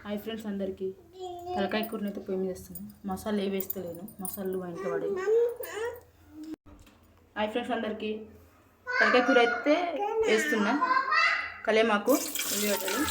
Hi friends అందరికీ తలకాయ కూరని అయితే పొయ్యి మీద వేస్తున్నాను. మసాలా ఏ వేస్తలేను, మసాలాలు మా ఇంట్లో పడే. హాయ్ ఫ్రెండ్స్ అందరికీ తలకాయ కూర అయితే వేస్తున్నా. కలేమాకు ఉల్లిగడ్డలు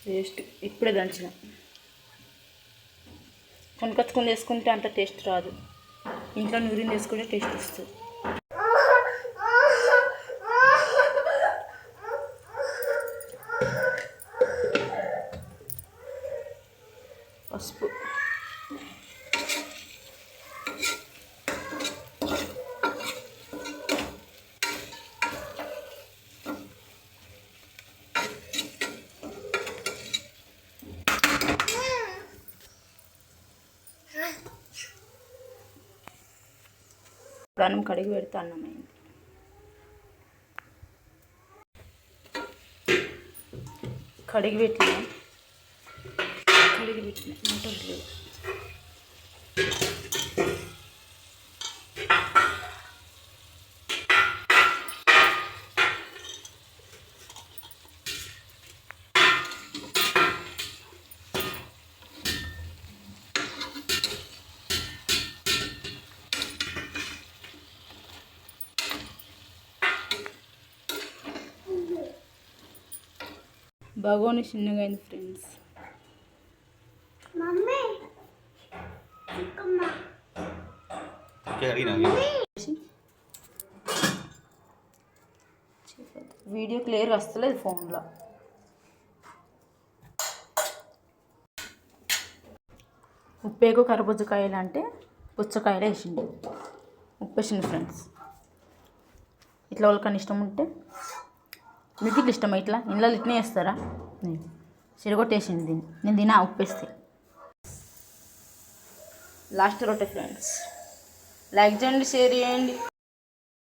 టేస్ట్ ఇప్పుడే దంచిన. కొనుకొచ్చుకొని వేసుకుంటే అంత టేస్ట్ రాదు, ఇంట్లో నూరిని వేసుకుంటే టేస్ట్ వస్తుంది. పసుపు, అన్నం కడిగి పెడితే అన్నం అయింది. కడిగి పెట్టిన ఉంటుంది. బగోని చిన్నగా అయింది ఫ్రెండ్స్. వీడియో క్లియర్గా వస్తలేదు ఫోన్లో. ఉప్పేకు కరబుజ్జకాయలు అంటే పుచ్చకాయలు వేసిండు, ఉప్పు వేసింది ఫ్రెండ్స్. ఇట్లా వాళ్ళకన్నా ఇష్టం ఉంటే, మీకు ఇట్లా ఇష్టమా? ఇట్లా ఇంట్లో ఇట్నే వేస్తారా? చిరగొట్టేసింది దీన్ని, నేను తినా ఉప్పేస్తే. లాస్ట్ రొట్టె ఫ్రెండ్స్, లైక్ చేయండి, షేర్ చేయండి.